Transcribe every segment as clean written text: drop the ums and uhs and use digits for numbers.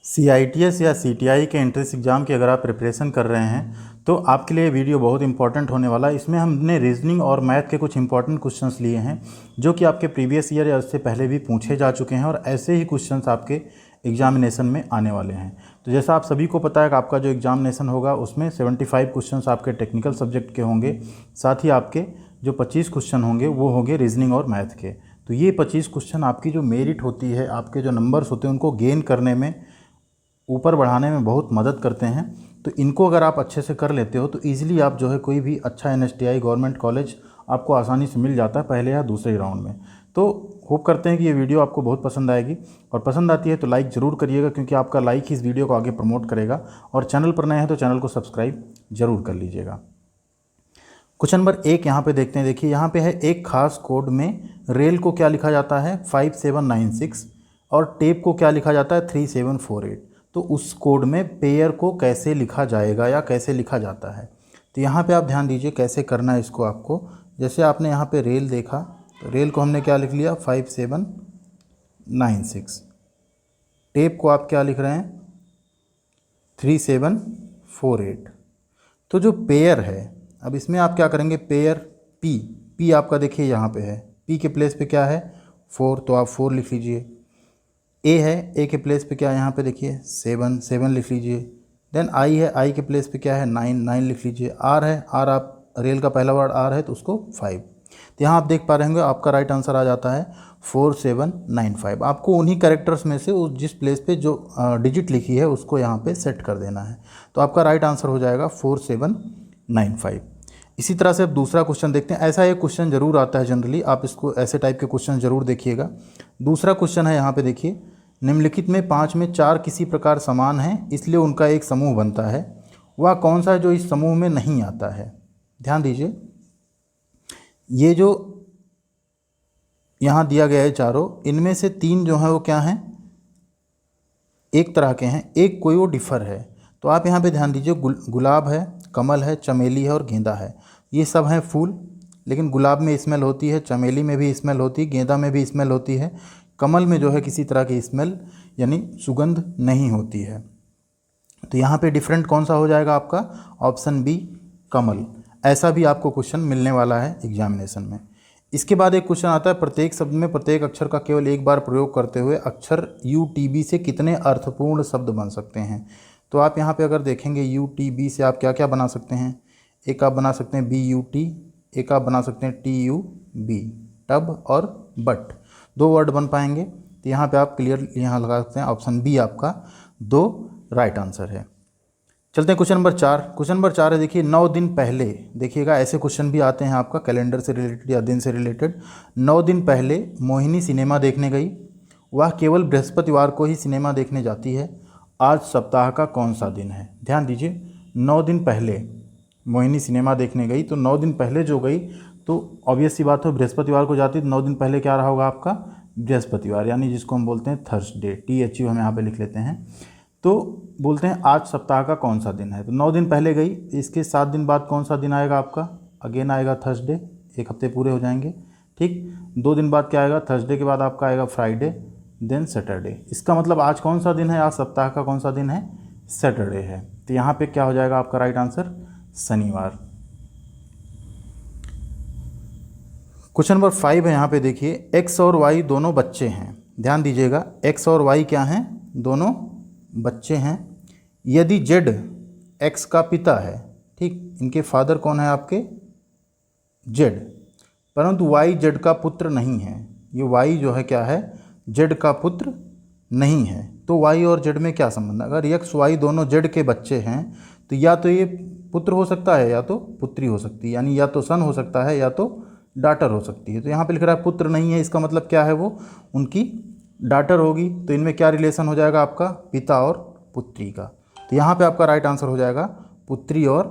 CITS या CTI के entrance exam की अगर आप प्रिपरेशन कर रहे हैं तो आपके लिए वीडियो बहुत इंपॉर्टेंट होने वाला है। इसमें हमने रीजनिंग और मैथ के कुछ इंपॉर्टेंट क्वेश्चंस लिए हैं जो कि आपके प्रीवियस ईयर या उससे पहले भी पूछे जा चुके हैं और ऐसे ही क्वेश्चंस आपके एग्जामिनेशन में आने वाले हैं। तो जैसा आप सभी को पता है कि आपका जो एग्जामिनेशन होगा उसमें 75 क्वेश्चंस आपके टेक्निकल सब्जेक्ट के होंगे, साथ ही आपके जो 25 क्वेश्चन होंगे वो होंगे रीजनिंग और मैथ के। तो ये 25 क्वेश्चन आपकी जो मेरिट होती है, आपके जो नंबर्स होते हैं उनको गेन करने में, ऊपर बढ़ाने में बहुत मदद करते हैं। तो इनको अगर आप अच्छे से कर लेते हो तो ईज़िली आप जो है कोई भी अच्छा NSTI गवर्नमेंट कॉलेज आपको आसानी से मिल जाता है पहले या दूसरे राउंड में। तो होप करते हैं कि ये वीडियो आपको बहुत पसंद आएगी, और पसंद आती है तो लाइक ज़रूर करिएगा क्योंकि आपका लाइक ही इस वीडियो को आगे प्रमोट करेगा। और चैनल पर नए हैं तो चैनल को सब्सक्राइब जरूर कर लीजिएगा। क्वेश्चन नंबर 1 यहाँ पे देखते हैं। देखिए यहाँ पे है, एक खास कोड में रेल को क्या लिखा जाता है 5796 और टेप को क्या लिखा जाता है 3748। तो उस कोड में पेयर को कैसे लिखा जाएगा या कैसे लिखा जाता है। तो यहाँ पे आप ध्यान दीजिए कैसे करना है इसको आपको। जैसे आपने यहाँ पे रेल देखा तो रेल को हमने क्या लिख लिया 5796, टेप को आप क्या लिख रहे हैं 3748। तो जो पेयर है, अब इसमें आप क्या करेंगे, पेयर पी आपका देखिए यहाँ पे है, पी के प्लेस पे क्या है 4, तो आप 4 लिख लीजिए। ए है, ए के प्लेस पे क्या है यहाँ पे देखिए 7 लिख लीजिए। देन आई है, आई के प्लेस पे क्या है 9 लिख लीजिए। आर है, आर आप रेल का पहला वर्ड आर है तो उसको 5। तो यहाँ आप देख पा रहे होंगे आपका राइट आंसर आ जाता है 4795। आपको उन्हीं कैरेक्टर्स में से उस जिस प्लेस पे जो डिजिट लिखी है उसको यहाँ पे सेट कर देना है। तो आपका राइट आंसर हो जाएगा 4795। इसी तरह से अब दूसरा क्वेश्चन देखते हैं। ऐसा एक क्वेश्चन जरूर आता है जनरली, आप इसको ऐसे टाइप के क्वेश्चन जरूर देखिएगा। दूसरा क्वेश्चन है यहाँ पे देखिए, निम्नलिखित में 5 में 4 किसी प्रकार समान हैं इसलिए उनका एक समूह बनता है, वह कौन सा है जो इस समूह में नहीं आता है। ध्यान दीजिए, ये जो यहाँ दिया गया है चारों, इनमें से 3 जो हैं वो क्या हैं, एक तरह के हैं, एक कोई वो डिफ़र है। तो आप यहाँ पे ध्यान दीजिए, गुलाब है, कमल है, चमेली है और गेंदा है। ये सब हैं फूल, लेकिन गुलाब में स्मेल होती है, चमेली में भी स्मेल होती है, गेंदा में भी स्मेल होती है, कमल में जो है किसी तरह की स्मेल यानी सुगंध नहीं होती है। तो यहाँ पे डिफरेंट कौन सा हो जाएगा आपका, ऑप्शन बी कमल। ऐसा भी आपको क्वेश्चन मिलने वाला है एग्जामिनेशन में। इसके बाद एक क्वेश्चन आता है, प्रत्येक शब्द में प्रत्येक अक्षर का केवल एक बार प्रयोग करते हुए अक्षर UTB से कितने अर्थपूर्ण शब्द बन सकते हैं। तो आप यहाँ पे अगर देखेंगे UTB से आप क्या क्या बना सकते हैं। एक आप बना सकते हैं BUT, एक आप बना सकते हैं TUB, टब और बट, 2 वर्ड बन पाएंगे। तो यहाँ पे आप क्लियर यहाँ लगा सकते हैं, ऑप्शन बी आपका 2 राइट आंसर है। चलते हैं क्वेश्चन नंबर 4। क्वेश्चन नंबर 4 है देखिए, 9 दिन पहले, देखिएगा ऐसे क्वेश्चन भी आते हैं आपका कैलेंडर से रिलेटेड या दिन से रिलेटेड। 9 दिन पहले मोहिनी सिनेमा देखने गई, वह केवल बृहस्पतिवार को ही सिनेमा देखने जाती है, आज सप्ताह का कौन सा दिन है। ध्यान दीजिए, 9 दिन पहले मोहिनी सिनेमा देखने गई, तो 9 दिन पहले जो गई तो ऑब्वियस सी बात हो बृहस्पतिवार को जाती, तो 9 दिन पहले क्या रहा होगा आपका बृहस्पतिवार, यानी जिसको हम बोलते हैं थर्सडे, THU हम यहाँ पे लिख लेते हैं। तो बोलते हैं आज सप्ताह का कौन सा दिन है, तो 9 दिन पहले गई, इसके 7 दिन बाद कौन सा दिन आएगा आपका, अगेन आएगा थर्सडे, 1 हफ्ते पूरे हो जाएंगे। ठीक, 2 दिन बाद क्या आएगा, थर्सडे के बाद आपका आएगा फ्राइडे, देन सैटरडे। इसका मतलब आज कौन सा दिन है, आज सप्ताह का कौन सा दिन है, सैटरडे है। तो यहाँ पे क्या हो जाएगा आपका राइट आंसर, शनिवार। क्वेश्चन नंबर 5 है यहाँ पे देखिए, X और Y दोनों बच्चे हैं। ध्यान दीजिएगा, X और Y क्या हैं, दोनों बच्चे हैं। यदि Z X का पिता है, ठीक, इनके फादर कौन है आपके Z, परंतु Y Z का पुत्र नहीं है। ये Y जो है क्या है, Z का पुत्र नहीं है। तो Y और Z में क्या संबंध है, अगर X Y दोनों Z के बच्चे हैं तो या तो ये पुत्र हो सकता है या तो पुत्री हो सकती है, यानी या तो सन हो सकता है या तो डाटर हो सकती है। तो यहाँ पे लिख रहा है पुत्र नहीं है, इसका मतलब क्या है, वो उनकी डाटर होगी। तो इनमें क्या रिलेशन हो जाएगा आपका, पिता और पुत्री का। तो यहाँ पे आपका राइट आंसर हो जाएगा पुत्री और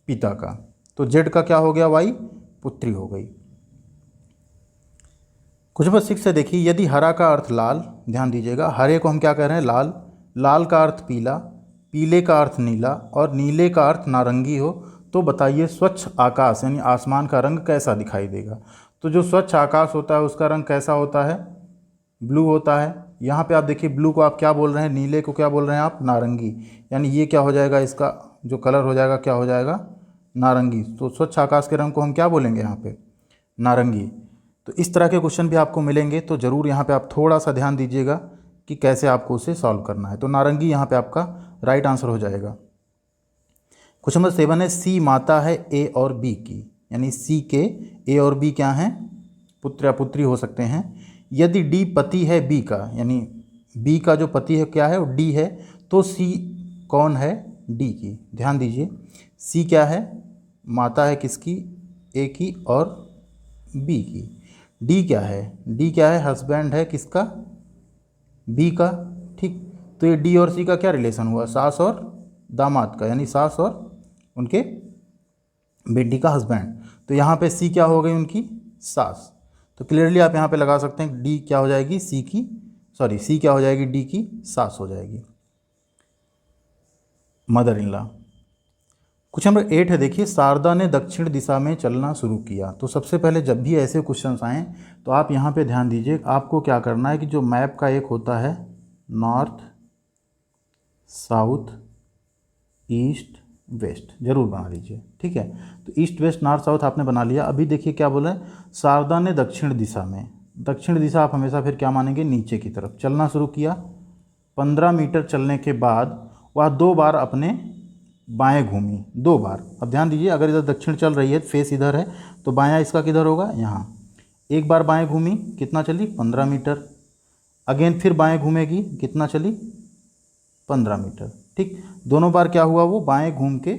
पिता का। तो जेड का क्या हो गया, वाई, पुत्री हो गई। क्वेश्चन नंबर 6 से देखिए, यदि हरा का अर्थ लाल, ध्यान दीजिएगा हरे को हम क्या कह रहे हैं लाल, लाल का अर्थ पीला, पीले का अर्थ नीला और नीले का अर्थ नारंगी हो तो बताइए स्वच्छ आकाश यानी आसमान का रंग कैसा दिखाई देगा। तो जो स्वच्छ आकाश होता है उसका रंग कैसा होता है, ब्लू होता है। यहाँ पे आप देखिए ब्लू को आप क्या बोल रहे हैं, नीले को क्या बोल रहे हैं आप, नारंगी। यानी ये क्या हो जाएगा, इसका जो कलर हो जाएगा क्या हो जाएगा, नारंगी। तो स्वच्छ आकाश के रंग को हम क्या बोलेंगे यहाँ पे, नारंगी। तो इस तरह के क्वेश्चन भी आपको मिलेंगे, तो ज़रूर यहाँ पे आप थोड़ा सा ध्यान दीजिएगा कि कैसे आपको उसे सॉल्व करना है। तो नारंगी यहाँ पे आपका राइट आंसर हो जाएगा। क्वेश्चन नंबर 7 है, सी माता है ए और बी की, यानी सी के ए और बी क्या हैं, पुत्र या पुत्री हो सकते हैं। यदि डी पति है बी का, यानी बी का जो पति है क्या है, वो डी है, तो सी कौन है, डी की। ध्यान दीजिए, सी क्या है, माता है किसकी, ए की और बी की। डी क्या है, डी क्या है, हस्बैंड है किसका, बी का। ठीक, तो ये डी और सी का क्या रिलेशन हुआ, सास और दामाद का, यानी सास और उनके बेटी का हस्बैंड। तो यहाँ पे सी क्या हो गई, उनकी सास। तो क्लियरली आप यहाँ पे लगा सकते हैं डी क्या हो जाएगी, सी क्या हो जाएगी, डी की सास हो जाएगी, mother in law. Question number 8 है, देखिए शारदा ने दक्षिण दिशा में चलना शुरू किया। तो सबसे पहले जब भी ऐसे क्वेश्चंस आएँ तो आप यहाँ पे ध्यान दीजिए, आपको क्या करना है कि जो मैप का एक होता है नॉर्थ साउथ ईस्ट वेस्ट, जरूर बना लीजिए। ठीक है, तो ईस्ट वेस्ट नॉर्थ साउथ आपने बना लिया। अभी देखिए क्या बोला है, शारदा ने दक्षिण दिशा में, दक्षिण दिशा आप हमेशा फिर क्या मानेंगे, नीचे की तरफ चलना शुरू किया। 15 मीटर चलने के बाद वह 2 बार अपने बाएं घूमी, 2 बार। अब ध्यान दीजिए, अगर इधर दक्षिण चल रही है, फेस इधर है, तो बायां इसका किधर होगा, यहाँ। एक बार बाएं घूमी, कितना चली, 15 मीटर। अगेन फिर बाएं घूमेगी, कितना चली, 15 मीटर। ठीक, दोनों बार क्या हुआ, वो बाएं घूम के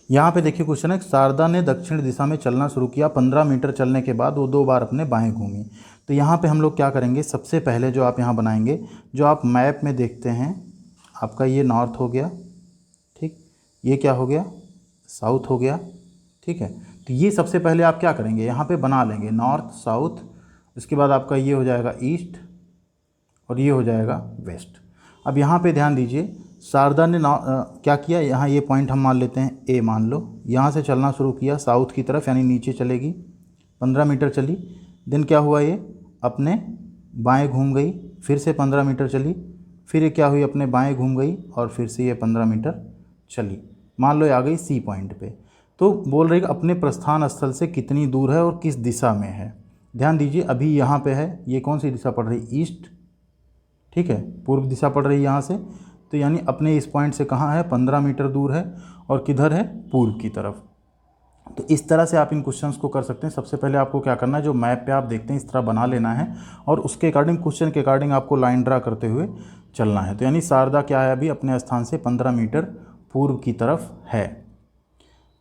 यहाँ पे देखिए क्वेश्चन है, शारदा ने दक्षिण दिशा में चलना शुरू किया, 15 मीटर चलने के बाद वो 2 बार अपने बाएं घूमी। तो यहाँ पे हम लोग क्या करेंगे, सबसे पहले जो आप यहाँ बनाएंगे, जो आप मैप में देखते हैं, आपका ये नॉर्थ हो गया, ठीक, ये क्या हो गया, साउथ हो गया। ठीक है, तो ये सबसे पहले आप क्या करेंगे, यहाँ पे बना लेंगे नॉर्थ साउथ, उसके बाद आपका ये हो जाएगा ईस्ट और ये हो जाएगा वेस्ट। अब यहाँ पे ध्यान दीजिए, शारदा ने क्या किया, यहाँ ये पॉइंट हम मान लेते हैं ए मान लो, यहाँ से चलना शुरू किया साउथ की तरफ, यानी नीचे चलेगी, 15 मीटर चली। देन क्या हुआ, ये अपने बाएं घूम गई, फिर से 15 मीटर चली, फिर ये क्या हुई, अपने बाएं घूम गई और फिर से ये 15 मीटर चली। मान लो ये आ गई सी पॉइंट पे। तो बोल रही है कि अपने प्रस्थान स्थल से कितनी दूर है और किस दिशा में है। ध्यान दीजिए, अभी यहाँ पे है, ये कौन सी दिशा पड़ रही, ईस्ट। ठीक है, पूर्व दिशा पड़ रही है यहाँ से, तो यानी अपने इस पॉइंट से कहाँ है, 15 मीटर दूर है और किधर है, पूर्व की तरफ। तो इस तरह से आप इन क्वेश्चंस को कर सकते हैं। सबसे पहले आपको क्या करना है, जो मैप पे आप देखते हैं इस तरह बना लेना है और उसके अकॉर्डिंग, क्वेश्चन के अकॉर्डिंग आपको लाइन ड्रा करते हुए चलना है। तो यानी शारदा क्या है, अभी अपने स्थान से 15 मीटर पूर्व की तरफ है।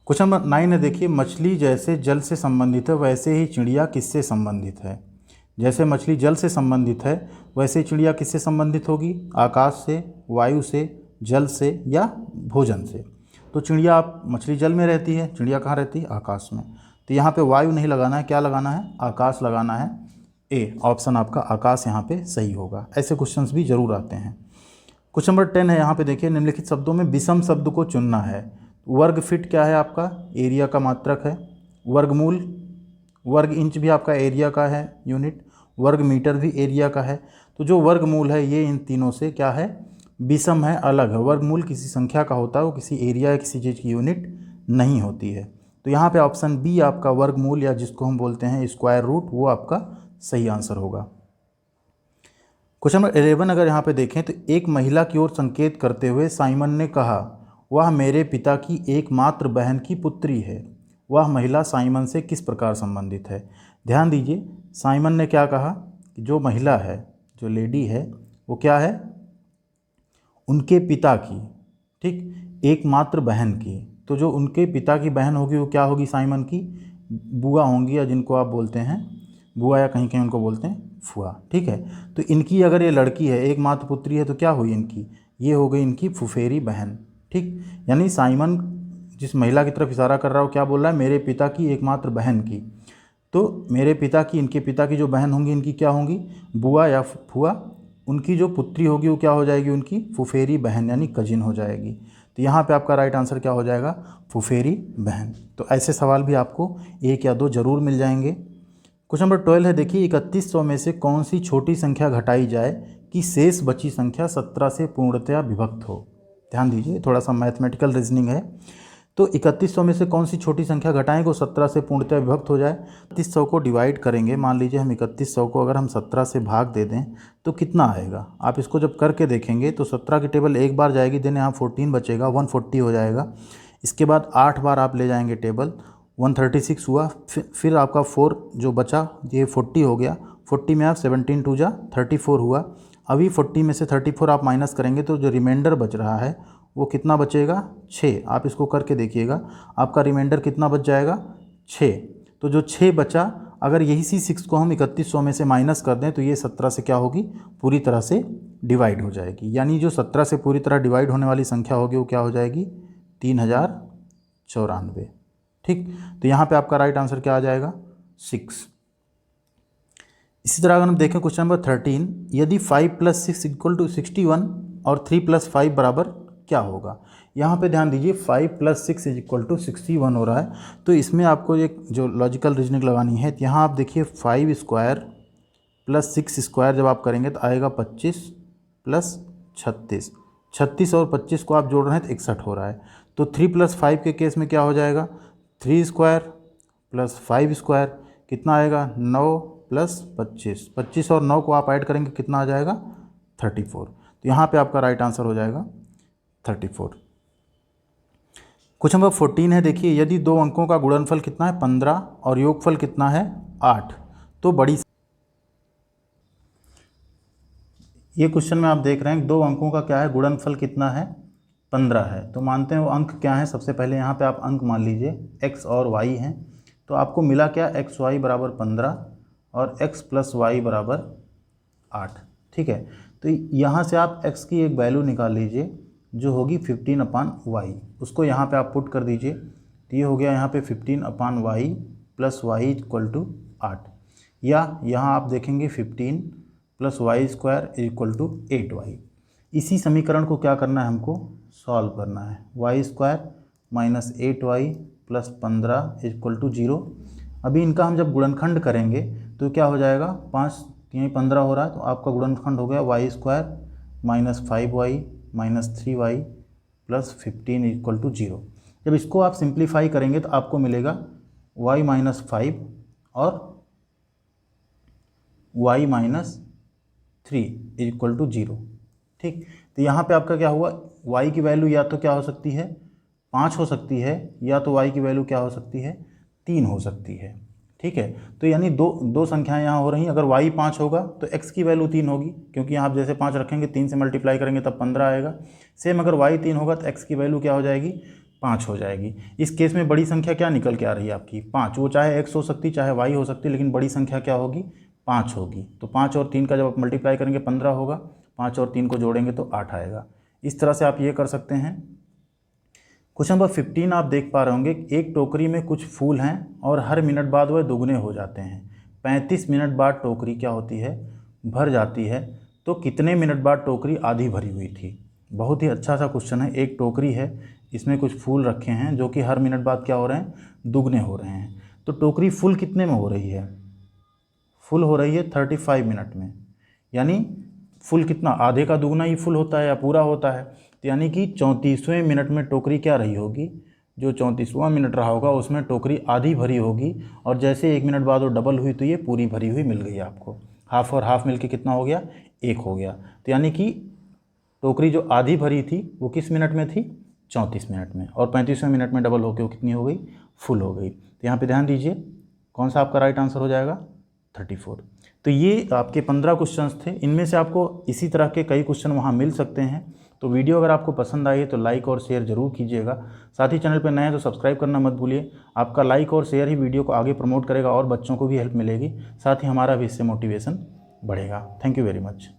क्वेश्चन नंबर 9 है, देखिए मछली जैसे जल से संबंधित है वैसे ही चिड़िया किससे संबंधित है। जैसे मछली जल से संबंधित है वैसे चिड़िया किससे संबंधित होगी, आकाश से, वायु से, जल से या भोजन से। तो चिड़िया, आप मछली जल में रहती है, चिड़िया कहाँ रहती है, आकाश में। तो यहाँ पे वायु नहीं लगाना है, क्या लगाना है, आकाश लगाना है। ए ऑप्शन आपका आकाश यहाँ पे सही होगा। ऐसे क्वेश्चंस भी जरूर आते हैं। क्वेश्चन नंबर 10 है, यहाँ पे देखिए निम्नलिखित शब्दों में विषम शब्द को चुनना है। वर्ग फीट क्या है आपका, एरिया का मात्रक है। वर्गमूल, वर्ग इंच भी आपका एरिया का है यूनिट। वर्ग मीटर भी एरिया का है। तो जो वर्गमूल है ये इन तीनों से क्या है, विषम है, अलग है। वर्गमूल किसी संख्या का होता है, वो किसी एरिया या किसी चीज़ की यूनिट नहीं होती है। तो यहाँ पे ऑप्शन बी आपका वर्गमूल, या जिसको हम बोलते हैं स्क्वायर रूट, वो आपका सही आंसर होगा। क्वेश्चन नंबर 11 अगर यहाँ पे देखें तो एक महिला की ओर संकेत करते हुए साइमन ने कहा, वह मेरे पिता की एकमात्र बहन की पुत्री है। वह महिला साइमन से किस प्रकार संबंधित है। ध्यान दीजिए, साइमन ने क्या कहा कि जो महिला है, जो लेडी है, वो क्या है, उनके पिता की, ठीक, एकमात्र बहन की। तो जो उनके पिता की बहन होगी वो क्या होगी, साइमन की बुआ होंगी, या जिनको आप बोलते हैं बुआ, या कहीं कहीं उनको बोलते हैं फुआ। ठीक है, तो इनकी अगर ये लड़की है, एकमात्र पुत्री है, तो क्या हुई इनकी, ये हो गई इनकी फुफेरी बहन। ठीक, यानी साइमन जिस महिला की तरफ इशारा कर रहा है वो क्या बोल रहा है, मेरे पिता की एकमात्र बहन की। तो मेरे पिता की, इनके पिता की जो बहन होंगी, इनकी क्या होंगी, बुआ या फुआ। उनकी जो पुत्री होगी वो क्या हो जाएगी, उनकी फुफेरी बहन यानी कजिन हो जाएगी। तो यहाँ पे आपका राइट आंसर क्या हो जाएगा, फुफेरी बहन। तो ऐसे सवाल भी आपको 1 या 2 जरूर मिल जाएंगे। क्वेश्चन नंबर 12 है, देखिए 3100 में से कौन सी छोटी संख्या घटाई जाए कि शेष बची संख्या 17 से पूर्णतया विभक्त हो। ध्यान दीजिए, थोड़ा सा मैथमेटिकल रीजनिंग है। तो 3100 में से कौन सी छोटी संख्या घटाएं को 17 से पूर्णतया विभक्त हो जाए। 3100 को डिवाइड करेंगे, मान लीजिए हम 3100 को अगर हम 17 से भाग दे दें तो कितना आएगा। आप इसको जब करके देखेंगे तो 17 की टेबल एक बार जाएगी, देन यहाँ 14 बचेगा, 140 हो जाएगा। इसके बाद 8 बार आप ले जाएंगे टेबल, 136 हुआ। फिर आपका 4 जो बचा ये 40 हो गया। 40 में आप 17 2 जा 34 हुआ। अभी 40 में से 34 आप माइनस करेंगे तो जो रिमाइंडर बच रहा है वो कितना बचेगा, 6। आप इसको करके देखिएगा, आपका रिमाइंडर कितना बच जाएगा, 6। तो जो 6 बचा, अगर यही सी 6 को हम 3100 में से माइनस कर दें तो ये 17 से क्या होगी, पूरी तरह से डिवाइड हो जाएगी। यानी जो 17 से पूरी तरह डिवाइड होने वाली संख्या होगी वो क्या हो जाएगी, 3094। ठीक, तो यहाँ पे आपका राइट आंसर क्या आ जाएगा, 6। इसी तरह अगर हम देखें क्वेश्चन नंबर 13, यदि 5 + 6 = 61 और 3 + 5 बराबर क्या होगा। यहाँ पे ध्यान दीजिए, 5 + 6 = 61 हो रहा है। तो इसमें आपको एक जो लॉजिकल रीजनिंग लगानी है, तो यहाँ आप देखिए 5 स्क्वायर + 6 स्क्वायर जब आप करेंगे तो आएगा 25 + 36। 36 और 25 को आप जोड़ रहे हैं तो 61 हो रहा है। तो 3 + 5 के केस में क्या हो जाएगा, 3 स्क्वायर + 5 स्क्वायर कितना आएगा, 9 + 25। 25 और 9 को आप ऐड करेंगे कितना आ जाएगा, 34। तो यहाँ पे आपका राइट आंसर हो जाएगा 34। क्वेश्चन नंबर 14 है, देखिए यदि 2 अंकों का गुणनफल कितना है, 15 और योगफल कितना है, 8, तो बड़ी, ये क्वेश्चन में आप देख रहे हैं 2 अंकों का क्या है, गुणनफल कितना है, 15 है। तो मानते हैं वो अंक क्या है। सबसे पहले यहाँ पे आप अंक मान लीजिए x और y हैं। तो आपको मिला क्या, xy = 15 और x + y = 8। ठीक है, तो यहाँ से आप x की एक वैल्यू निकाल लीजिए जो होगी 15/y, उसको यहाँ पे आप पुट कर दीजिए। तो ये हो गया यहाँ पे 15/y + y = 8, या यहाँ आप देखेंगे 15 + y² = 8y। इसी समीकरण को क्या करना है, हमको सॉल्व करना है। y² - 8y + 15 = 0। अभी इनका हम जब गुणनखंड करेंगे तो क्या हो जाएगा, 5 यहीं 15 हो रहा है, तो आपका गुणनखंड हो गया y² - 5y - 3y + 15 = 0। जब इसको आप सिंप्लीफाई करेंगे तो आपको मिलेगा y - 5 और y - 3 = 0। ठीक, तो यहाँ पे आपका क्या हुआ, y की वैल्यू या तो क्या हो सकती है, 5 हो सकती है, या तो y की वैल्यू क्या हो सकती है, 3 हो सकती है। ठीक है, तो यानी दो संख्याएं यहाँ हो रही हैं। अगर y 5 होगा तो x की वैल्यू 3 होगी, क्योंकि यहाँ आप जैसे 5 रखेंगे 3 से मल्टीप्लाई करेंगे तब 15 आएगा। सेम अगर y 3 होगा तो x की वैल्यू क्या हो जाएगी, 5 हो जाएगी। इस केस में बड़ी संख्या क्या निकल के आ रही है आपकी, 5। वो चाहे x हो सकती, चाहे y हो सकती, लेकिन बड़ी संख्या क्या होगी, 5 होगी। तो 5 और 3 का जब आप मल्टीप्लाई करेंगे 15 होगा, 5 और 3 को जोड़ेंगे तो 8 आएगा। इस तरह से आप ये कर सकते हैं। क्वेश्चन नंबर 15 आप देख पा रहे होंगे, एक टोकरी में कुछ फूल हैं और हर मिनट बाद वह दुगने हो जाते हैं। 35 मिनट बाद टोकरी क्या होती है, भर जाती है। तो कितने मिनट बाद टोकरी आधी भरी हुई थी। बहुत ही अच्छा सा क्वेश्चन है। एक टोकरी है, इसमें कुछ फूल रखे हैं जो कि हर मिनट बाद क्या हो रहे हैं, दुगने हो रहे हैं। तो टोकरी फुल कितने में हो रही है, फुल हो रही है 35 मिनट में। यानी फुल कितना, आधे का दुगना ही फुल होता है या पूरा होता है। तो यानी कि 34वें मिनट में टोकरी क्या रही होगी, जो 34वां मिनट रहा होगा उसमें टोकरी आधी भरी होगी। और जैसे 1 मिनट बाद वो डबल हुई तो ये पूरी भरी हुई मिल गई आपको। हाफ और हाफ मिलके कितना हो गया, 1 हो गया। तो यानी कि टोकरी जो आधी भरी थी वो किस मिनट में थी, 34 मिनट में। और 35वें मिनट में डबल होकर वो कितनी हो गई, फुल हो गई। तो यहाँ पर ध्यान दीजिए कौन सा आपका राइट आंसर हो जाएगा, 34। तो ये आपके 15 क्वेश्चंस थे। इनमें से आपको इसी तरह के कई क्वेश्चन वहाँ मिल सकते हैं। तो वीडियो अगर आपको पसंद आई है तो लाइक और शेयर ज़रूर कीजिएगा। साथ ही चैनल पर नए हैं तो सब्सक्राइब करना मत भूलिए। आपका लाइक और शेयर ही वीडियो को आगे प्रमोट करेगा और बच्चों को भी हेल्प मिलेगी। साथ ही हमारा भी इससे मोटिवेशन बढ़ेगा। Thank you very much.